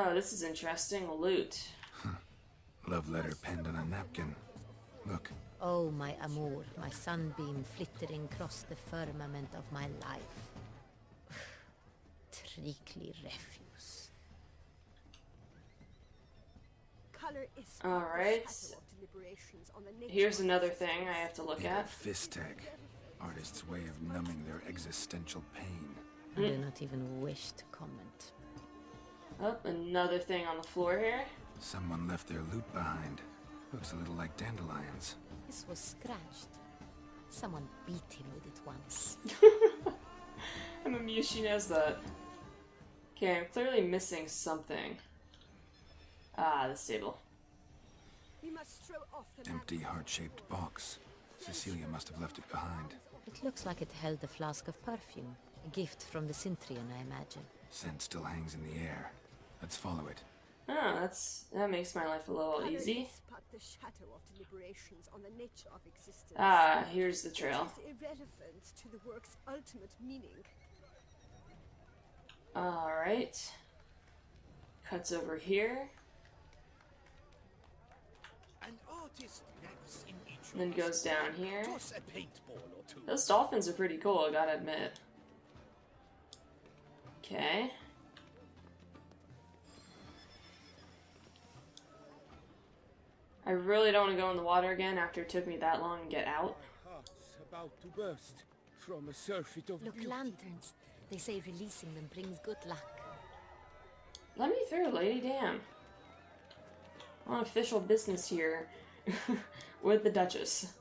Oh, this is interesting. Loot. Love letter penned on a napkin. Look. Oh, my amour, my sunbeam flittering across the firmament of my life. Treacly refuse. Alright. Here's another thing I have to look at. Fist tag. Artist's way of numbing their existential pain. I do not even wish to comment. Oh, another thing on the floor here. Someone left their loot behind. Looks a little like dandelions. This was scratched. Someone beat him with it once. I'm amused she knows that. Okay, I'm clearly missing something. Ah, this table. Empty heart-shaped box. Cecilia must have left it behind. It looks like it held a flask of perfume. A gift from the Cintrian, I imagine. Scent still hangs in the air. Let's follow it. Oh, that makes my life a little easy. Ah, here's the trail. Alright. Cuts over here. And then goes down here. Those dolphins are pretty cool, I gotta admit. Okay. I really don't want to go in the water again after it took me that long to get out. About to burst from a surfeit of Look, beauty. lanterns. They say releasing them brings good luck. Let me through, lady, damn. On official business here with the Duchess.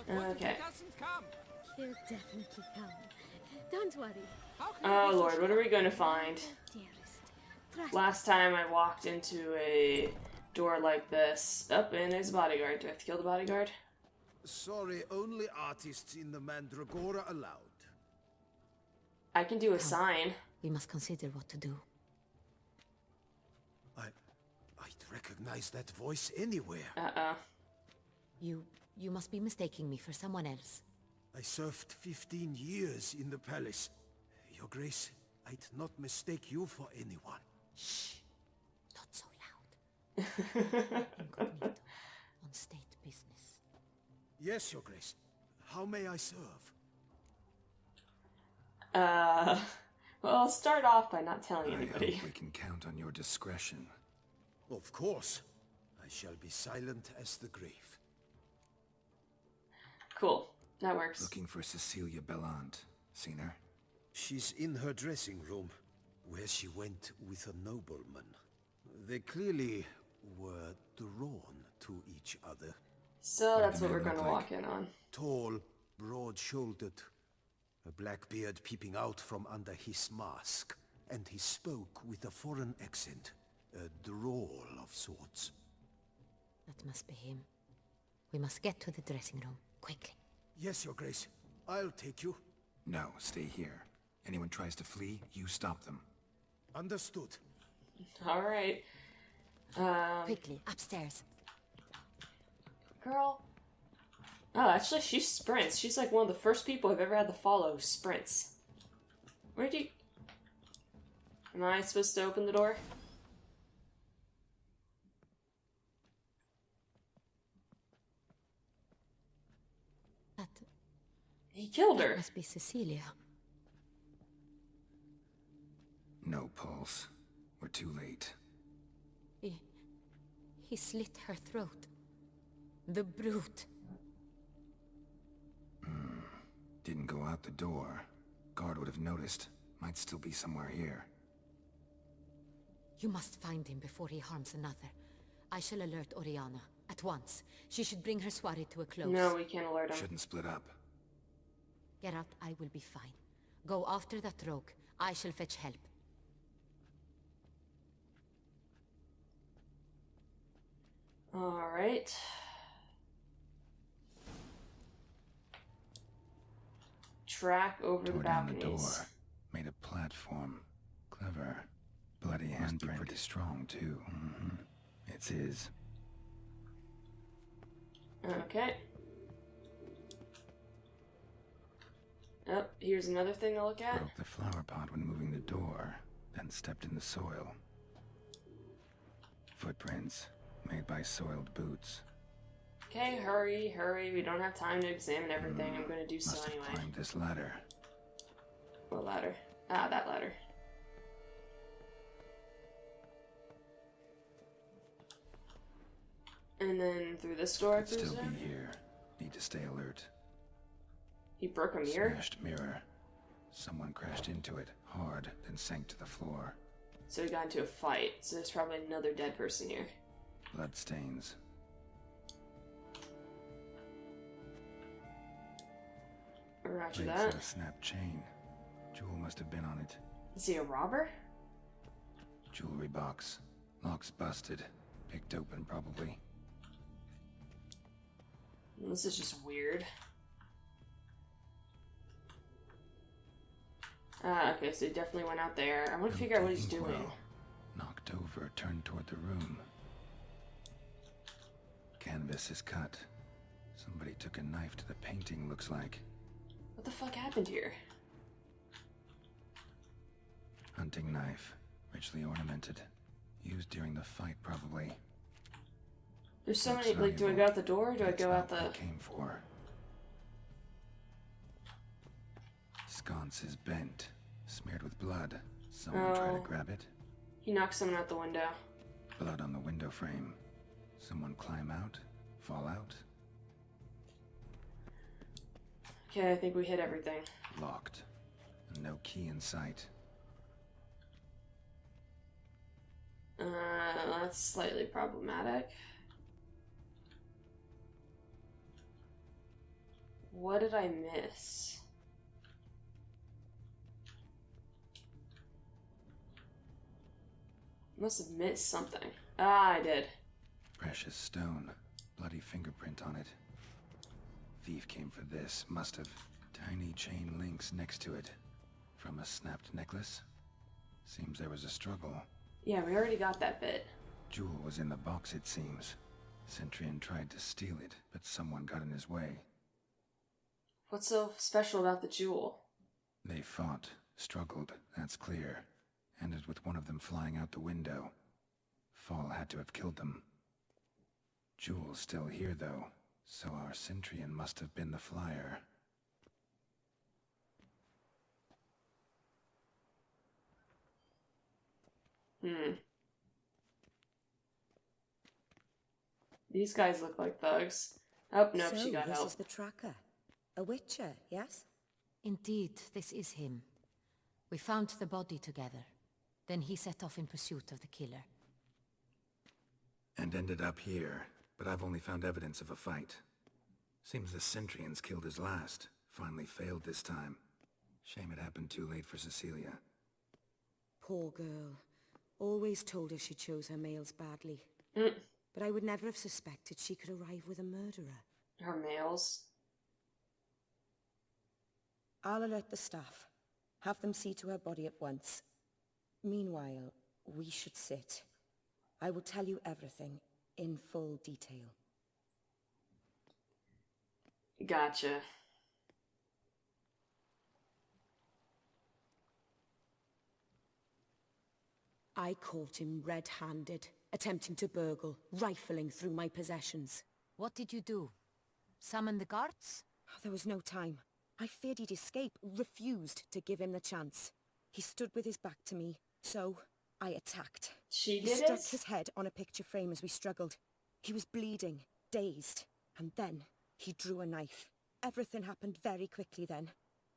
Okay. He'll definitely come. Don't worry. Oh lord, what are we going to find? Dearest. Last time I walked into a door like this. Up, and there's a bodyguard. Do I have to kill the bodyguard? Sorry, only artists in the Mandragora allowed. I can do a sign. We must consider what to do. I'd recognize that voice anywhere. Uh-oh. You must be mistaking me for someone else. I served 15 years in the palace. Your Grace, I'd not mistake you for anyone. Shh. Not so loud. Incognito. On state business. Yes, Your Grace. How may I serve? Well, I'll start off by not telling I anybody. hope we can count on your discretion. Of course. I shall be silent as the grave. Cool. That works. Looking for Cecilia Bellant. Seen her? She's in her dressing room, where she went with a nobleman. They clearly were drawn to each other. So that's did what they we're going look to like? walk in on. Tall, broad-shouldered, a black beard peeping out from under his mask, and he spoke with a foreign accent, a drawl of sorts. That must be him. We must get to the dressing room, quickly. Yes, Your Grace. I'll take you. No, stay here. Anyone tries to flee, you stop them. Understood. Alright. Quickly, upstairs. Girl. Oh, actually, she sprints. She's like one of the first people I've ever had to follow who sprints. Where'd you... Am I supposed to open the door? That He killed her. must be Cecilia. No pulse. We're too late. He slit her throat. The brute. Didn't go out the door. Guard would have noticed. Might still be somewhere here. You must find him before he harms another. I shall alert Oriana. At once. She should bring her soiree to a close. No, we can't alert him. Shouldn't split up. Geralt, I will be fine. Go after that rogue. I shall fetch help. Alright. Track over the Tore down the balconies. door. Made a platform. Clever. Bloody handprint. Pretty strong, too. It's his. Okay. Oh, here's another thing to look at. Broke the flower pot when moving the door. then stepped in the soil. Footprints made by soiled boots. Okay, hurry, hurry. We don't have time to examine everything. I'm gonna do so Must have anyway. climbed this ladder. What ladder? Ah, that ladder. And then through this door, I Could still presume? be here. Need to stay alert. He broke a mirror? Smashed mirror. Someone crashed into it hard, then sank to the floor. So he got into a fight, so there's probably another dead person here. Blood stains. Roger Plates that. of a snapped chain. Jewel must have been on it. Is he a robber? Jewelry box. Locks busted. Picked open, probably. This is just weird. Ah, okay, so he definitely went out there. I want to figure out what he's doing. Inkwell. Knocked over, turned toward the room. Canvas is cut. Somebody took a knife to the painting, looks like. What the fuck happened here? Hunting knife. Richly ornamented. Used during the fight, probably. There's so Looks many, like, do I go valuable. out the door or do I That's go not out what the... it came for. Sconce is bent. Smeared with blood. Someone tried to Oh. grab it. He knocked someone out the window. Blood on the window frame. Someone climb out? Fall out? Okay, I think we hit everything. Locked. No key in sight. That's slightly problematic. What did I miss? Must have missed something. Ah, I did. Precious stone. Bloody fingerprint on it. Thief came for this. Must have. Tiny chain links next to it. From a snapped necklace? Seems there was a struggle. Yeah, we already got that bit. Jewel was in the box, it seems. Centurion tried to steal it, but someone got in his way. What's so special about the jewel? They fought, struggled, that's clear. Ended with one of them flying out the window. Fall had to have killed them. Jewel's still here, though, so our Centurion must have been the flyer. These guys look like thugs. Oh, nope, So, she got this help. is the tracker. A witcher, yes? Indeed, this is him. We found the body together. Then he set off in pursuit of the killer. And ended up here, but I've only found evidence of a fight. Seems the Centurions killed his last. Finally failed this time. Shame it happened too late for Cecilia. Poor girl. Always told her she chose her males badly. But I would never have suspected she could arrive with a murderer. Her males. I'll alert the staff. Have them see to her body at once. Meanwhile, we should sit. I will tell you everything, in full detail. Gotcha. I caught him red-handed, attempting to burgle, rifling through my possessions. What did you do? Summon the guards? There was no time. I feared he'd escape, refused to give him the chance. He stood with his back to me, so I attacked. She He did struck it? his head on a picture frame as we struggled. He was bleeding, dazed, and then he drew a knife. Everything happened very quickly then.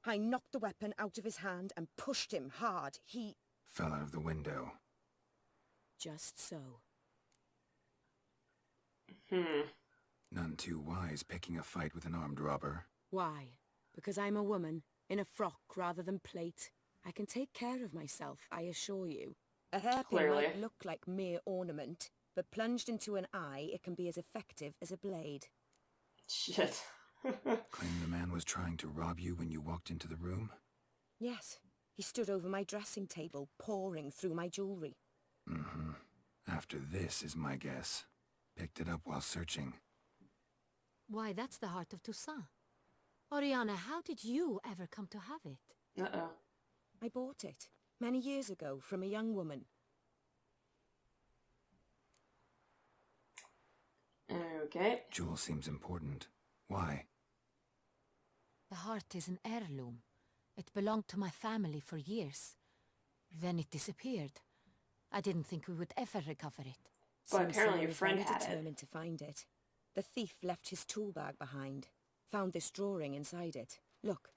I knocked the weapon out of his hand and pushed him hard. He... Fell out of the window. Just so. None too wise picking a fight with an armed robber. Why? Because I'm a woman, in a frock rather than plate. I can take care of myself, I assure you. A hairpin Clearly. might look like mere ornament, but plunged into an eye, it can be as effective as a blade. Shit. Claim the man was trying to rob you when you walked into the room? Yes, he stood over my dressing table, pouring through my jewelry. After this is my guess. Picked it up while searching. Why, that's the heart of Toussaint. Oriana, how did you ever come to have it? Uh-oh. I bought it. many years ago, from a young woman. Okay. Jewel seems important. Why? The heart is an heirloom. It belonged to my family for years. Then it disappeared. I didn't think we would ever recover it. But Seems apparently someone your is friend very had it. determined to find it. The thief left his tool bag behind. Found this drawing inside it. Look.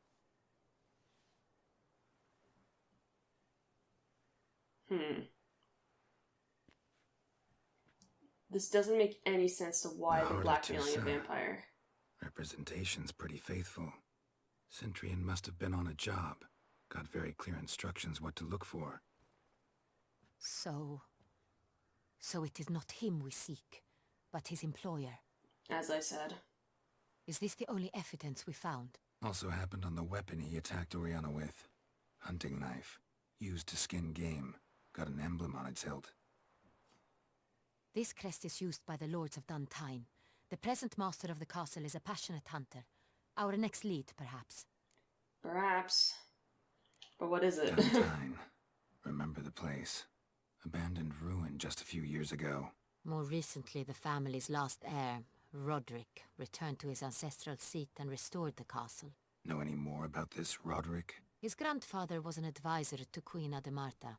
This doesn't make any sense to why The they're heart of blackmailing a Duchess. vampire. Representation's pretty faithful. Centurion must have been on a job. Got very clear instructions what to look for. So it is not him we seek, but his employer. As I said. Is this the only evidence we found? Also happened on the weapon he attacked Oriana with. Hunting knife. Used to skin game. Got an emblem on its hilt. This crest is used by the Lords of Duntine. The present master of the castle is a passionate hunter. Our next lead, perhaps. Perhaps. But what is it? Duntine. Remember the place. Abandoned ruin just a few years ago. More recently, the family's last heir, Roderick, returned to his ancestral seat and restored the castle. Know any more about this Roderick? His grandfather was an advisor to Queen Ademarta.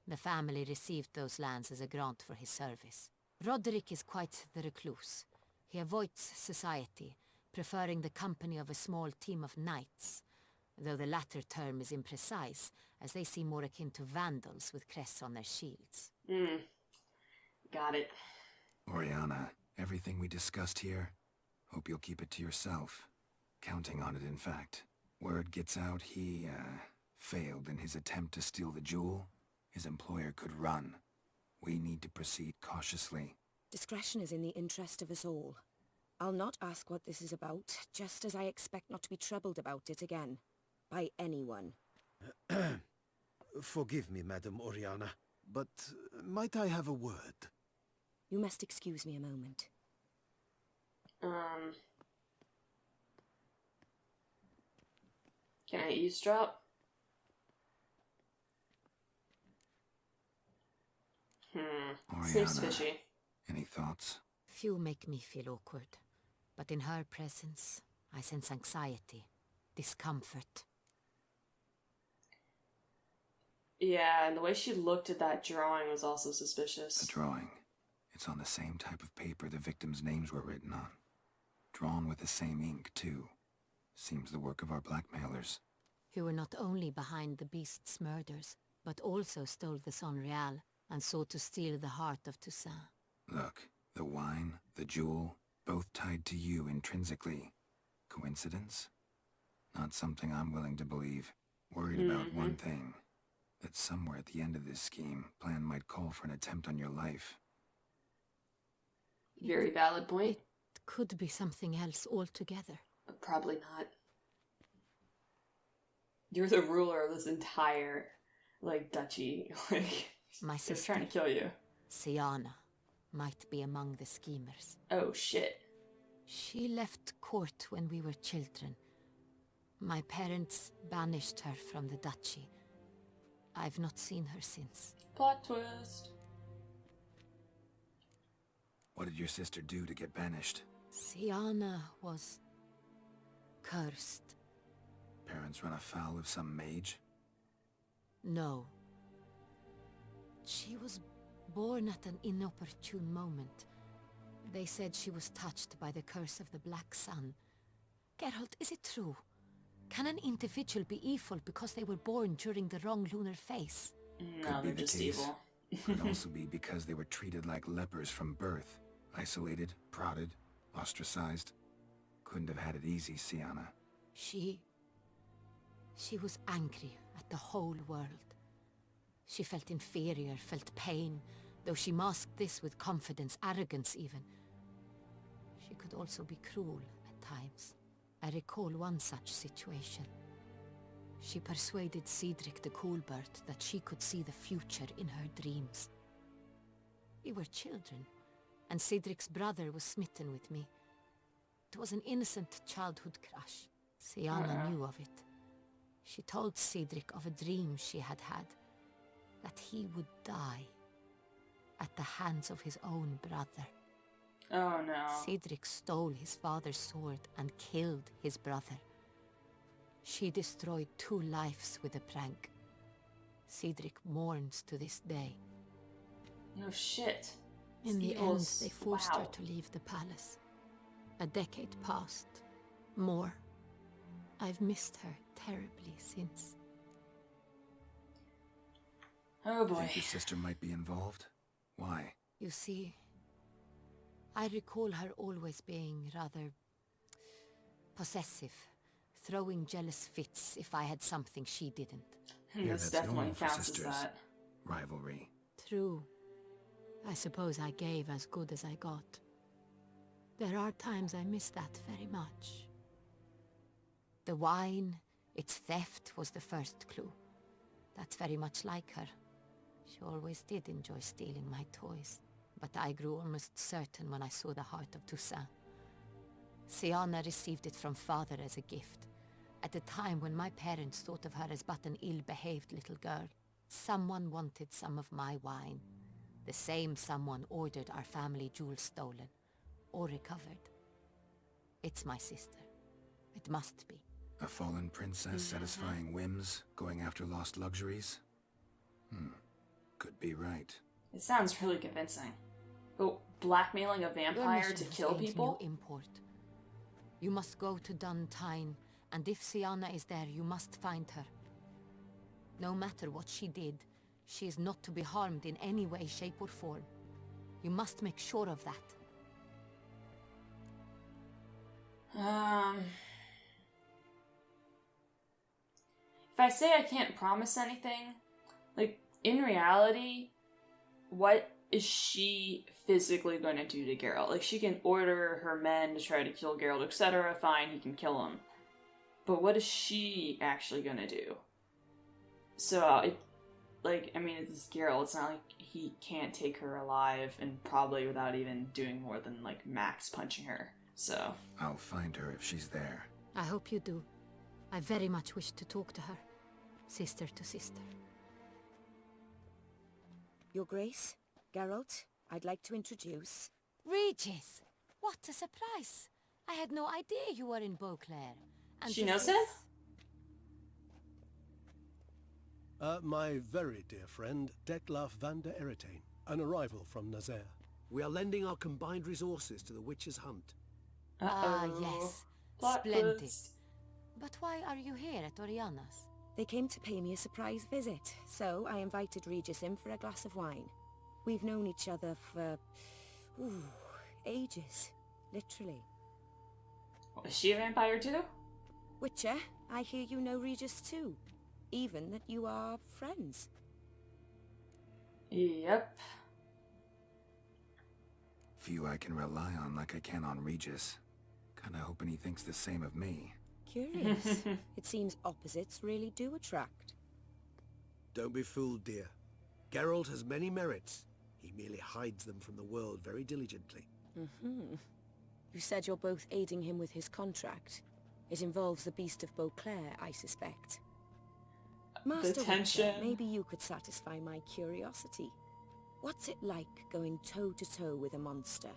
The family received those lands as a grant for his service. Roderick is quite the recluse. He avoids society, preferring the company of a small team of knights, though the latter term is imprecise, as they seem more akin to vandals with crests on their shields. Got it. Oriana, everything we discussed here, hope you'll keep it to yourself. Counting on it, in fact. Word gets out he, failed in his attempt to steal the jewel. His employer could run. We need to proceed cautiously. Discretion is in the interest of us all. I'll not ask what this is about, just as I expect not to be troubled about it again. By anyone. Forgive me, Madam Oriana, but might I have a word? You must excuse me a moment. Can I eavesdrop? Seems Oriana, fishy. any thoughts? Few make me feel awkward, but in her presence, I sense anxiety, discomfort. Yeah, and the way she looked at that drawing was also The suspicious. drawing. It's on the same type of paper the victims' names were written on. Drawn with the same ink, too. Seems the work of our blackmailers. Who were not only behind the beast's murders, but also stole the Son Real and sought to steal the heart of Toussaint. Look, the wine, the jewel, both tied to you intrinsically. Coincidence? Not something I'm willing to believe. Worried about one thing. That somewhere at the end of this scheme, plan might call for an attempt on your life. Very valid point. It could be something else altogether. But probably not. You're the ruler of this entire, duchy. My they're sister, trying to kill you. Siana, might be among the schemers. Oh, shit. She left court when we were children. My parents banished her from the duchy. I've not seen her since. Plot twist. What did your sister do to get banished? Siana was cursed. Parents run afoul of some mage? No. She was born at an inopportune moment. They said she was touched by the curse of the Black Sun. Geralt, is it true? Can an individual be evil because they were born during the wrong lunar phase? No, Could be they're the just case. evil. Could also be because they were treated like lepers from birth. Isolated, prodded, ostracized. Couldn't have had it easy, Siana. She was angry at the whole world. She felt inferior, felt pain, though she masked this with confidence, arrogance even. She could also be cruel at times. I recall one such situation. She persuaded Cedric the Coolbird that she could see the future in her dreams. We were children, and Cedric's brother was smitten with me. It was an innocent childhood crush. Siana knew of it. She told Cedric of a dream she had had, that he would die at the hands of his own brother. Oh no. Cedric stole his father's sword and killed his brother. She destroyed 2 lives with a prank. Cedric mourns to this day. No shit. In the end, Evil's- they forced her wow. to leave the palace. A decade passed. More. I've missed her terribly since. Oh boy. Think your sister might be involved? Why? You see, I recall her always being rather possessive, throwing jealous fits if I had something she didn't. Here, This that's definitely normal for counts as sisters. that. Rivalry. True. I suppose I gave as good as I got. There are times I miss that very much. The wine, its theft, was the first clue. That's very much like her. She always did enjoy stealing my toys. But I grew almost certain when I saw the heart of Toussaint. Siana received it from father as a gift. At a time when my parents thought of her as but an ill-behaved little girl. Someone wanted some of my wine. The same someone ordered our family jewels stolen. Or recovered. It's my sister. It must be. A fallen princess satisfying whims, going after lost luxuries? Could be right. It sounds really convincing. But blackmailing a Your vampire mission to has kill gained people? new import. You must go to Duntine, and if Siana is there, you must find her. No matter what she did, she is not to be harmed in any way, shape, or form. You must make sure of that. If I say I can't promise anything, like, in reality, what is she physically going to do to Geralt? Like, she can order her men to try to kill Geralt, etc. Fine, he can kill him. But what is she actually going to do? So, it's Geralt. It's not like he can't take her alive, and probably without even doing more than, like, max punching her. So. I'll find her if she's there. I hope you do. I very much wish to talk to her. Sister to sister. Your Grace, Geralt, I'd like to introduce... Regis! What a surprise! I had no idea you were in Beauclair. And She this knows is- him? My very dear friend, Detlaf van der Eretain, an arrival from Nazaire. We are lending our combined resources to the witch's hunt. Ah, Uh-oh. yes. Plot Splendid. twist. But why are you here at Oriana's? They came to pay me a surprise visit, so I invited Regis in for a glass of wine. We've known each other for... ages. Literally. Is she a vampire too? Witcher, I hear you know Regis too. Even that you are friends. Yep. Few I can rely on like I can on Regis. Kinda hoping he thinks the same of me. Curious. It seems opposites really do attract. Don't be fooled, dear. Geralt has many merits. He merely hides them from the world very diligently. You said you're both aiding him with his contract. It involves the Beast of Beauclair, I suspect. Master Witcher, tension. maybe you could satisfy my curiosity. What's it like going toe-to-toe with a monster,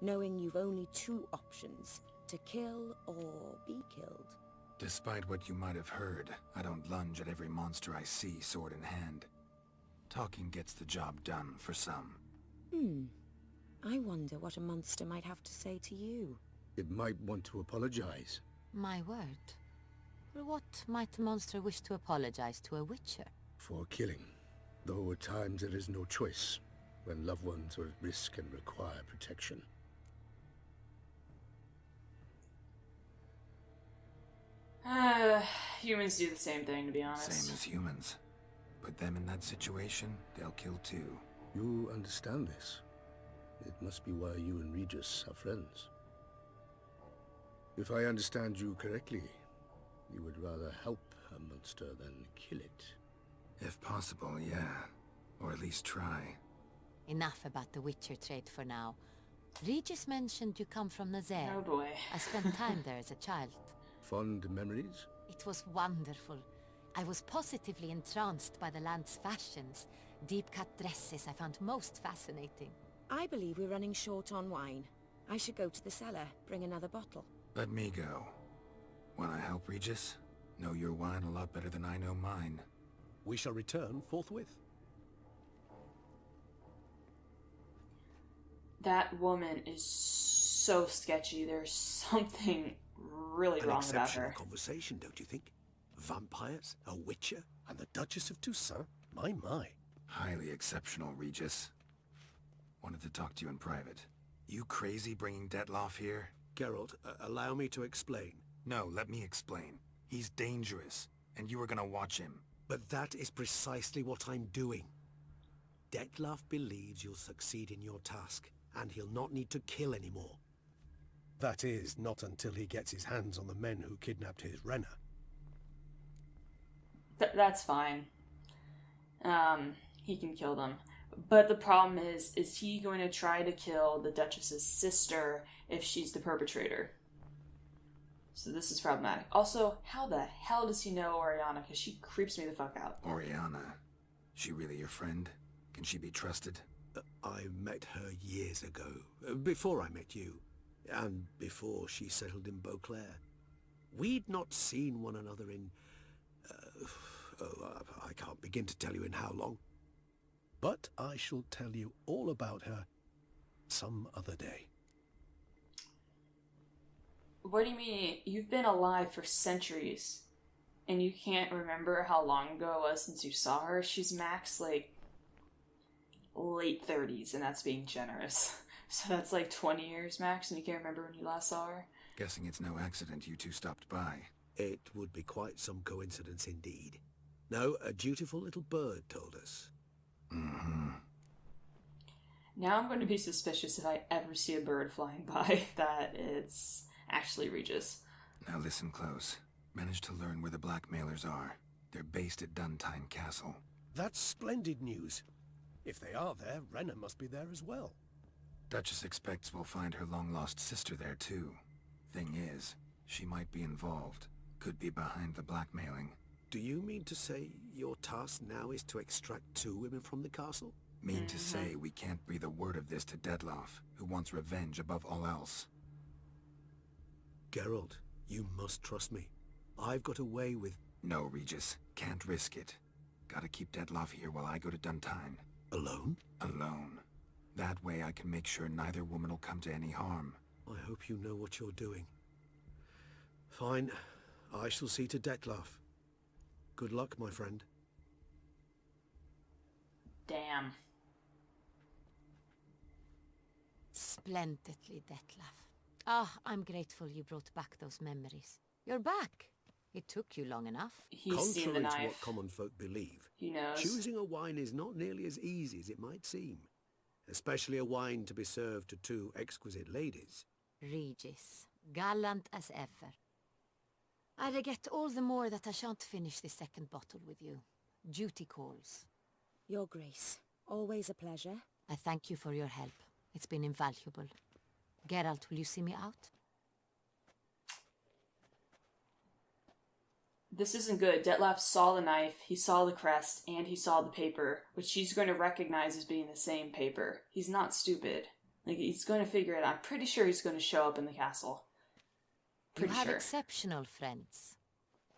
knowing you've only 2 options, to kill or be killed? Despite what you might have heard, I don't lunge at every monster I see sword in hand. Talking gets the job done for some. I wonder what a monster might have to say to you. It might want to apologize. My word. For what might a monster wish to apologize to a witcher? For killing. Though at times there is no choice, when loved ones are at risk and require protection. Humans do the same thing, to be honest. Same as humans. Put them in that situation, they'll kill too. You understand this. It must be why you and Regis are friends. If I understand you correctly, you would rather help a monster than kill it. If possible, yeah. Or at least try. Enough about the witcher trade for now. Regis mentioned you come from Nazaire. Oh boy. I spent time there as a child. Fond memories? It was wonderful. I was positively entranced by the land's fashions, Deep-cut dresses I found most fascinating. I believe we're running short on wine. I should go to the cellar, bring another bottle. Let me go. Wanna help, Regis? Know your wine a lot better than I know mine. We shall return forthwith. That woman is so sketchy. There's something really An wrong about exceptional her. conversation, don't you think? Vampires, a witcher, and the Duchess of Toussaint? My. Highly exceptional, Regis. Wanted to talk to you in private. You crazy bringing Detloff here? Geralt, allow me to explain. No, let me explain. He's dangerous, and you were gonna watch him. But that is precisely what I'm doing. Detloff believes you'll succeed in your task, and he'll not need to kill anymore. That is, not until he gets his hands on the men who kidnapped his Renna. That's fine. He can kill them. But the problem is he going to try to kill the Duchess's sister if she's the perpetrator? So this is problematic. Also, how the hell does he know Oriana? Because she creeps me the fuck out. Oriana? She really your friend? Can she be trusted? I met her years ago, before I met you, and before she settled in Beauclair. We'd not seen one another in... I can't begin to tell you in how long. But I shall tell you all about her some other day. What do you mean? You've been alive for centuries, and you can't remember how long ago it was since you saw her? She's max, like, late 30s, and that's being generous. So that's like 20 years max, and you can't remember when you last saw her? Guessing it's no accident you two stopped by. It would be quite some coincidence indeed. No, a dutiful little bird told us. Mm-hmm. Now I'm going to be suspicious if I ever see a bird flying by that it's actually Regis. Now listen close. Managed to learn where the blackmailers are. They're based at Duntine Castle. That's splendid news. If they are there, Renna must be there as well. Duchess expects we'll find her long-lost sister there too. Thing is, she might be involved. Could be behind the blackmailing. Do you mean to say your task now is to extract 2 women from the castle? Mean to say we can't breathe a word of this to Detloff, who wants revenge above all else. Geralt, you must trust me. I've got a way with... No, Regis. Can't risk it. Gotta keep Detloff here while I go to Duntine. Alone? Alone. That way I can make sure neither woman will come to any harm. I hope you know what you're doing. Fine. I shall see to Detloff. Good luck, my friend. Damn. Splendidly, Detlaff. I'm grateful you brought back those memories. You're back. It took you long enough. He's seen the Contrary to knife. what common folk believe, He knows. choosing a wine is not nearly as easy as it might seem. Especially a wine to be served to 2 exquisite ladies. Regis, gallant as ever. I regret all the more that I shan't finish the second bottle with you. Duty calls. Your Grace, always a pleasure. I thank you for your help. It's been invaluable. Geralt, will you see me out? This isn't good. Detlaff saw the knife, he saw the crest, and he saw the paper, which he's going to recognize as being the same paper. He's not stupid. Like, he's going to figure it out. I'm pretty sure he's going to show up in the castle. Pretty You have sure. exceptional friends.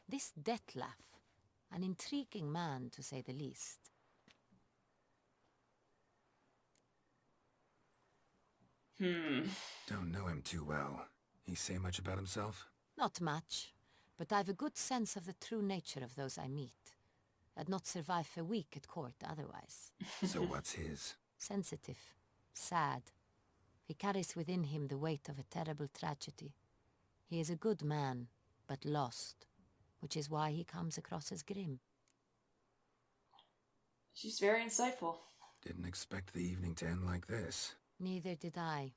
This Detlaff, an intriguing man to say the least. Don't know him too well. He say much about himself? Not much, but I've a good sense of the true nature of those I meet. I'd not survive a week at court otherwise. So what's his? Sensitive, sad. He carries within him the weight of a terrible tragedy. He is a good man, but lost, which is why he comes across as grim. She's very insightful. Didn't expect the evening to end like this. Neither did I.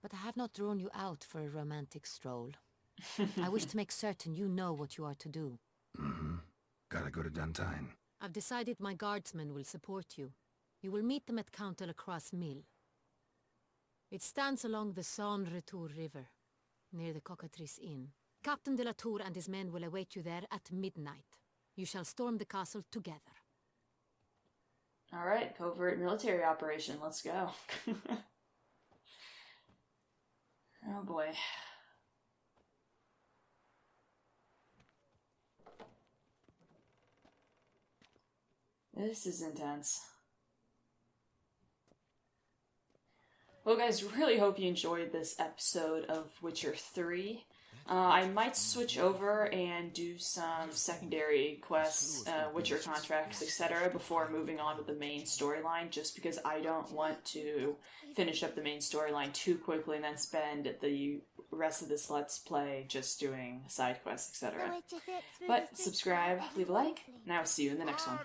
But I have not drawn you out for a romantic stroll. I wish to make certain you know what you are to do. Mm-hmm. Gotta go to Duntine. I've decided my guardsmen will support you. You will meet them at Count de la Croix's mill. It stands along the Saône Retour River, near the Cockatrice Inn. Captain de la Tour and his men will await you there at midnight. You shall storm the castle together. Alright, covert military operation, let's go. Oh boy. This is intense. Well guys, really hope you enjoyed this episode of Witcher 3. I might switch over and do some secondary quests, Witcher contracts, etc. before moving on to the main storyline, just because I don't want to finish up the main storyline too quickly and then spend the rest of this Let's Play just doing side quests, etc. But subscribe, leave a like, and I will see you in the next one.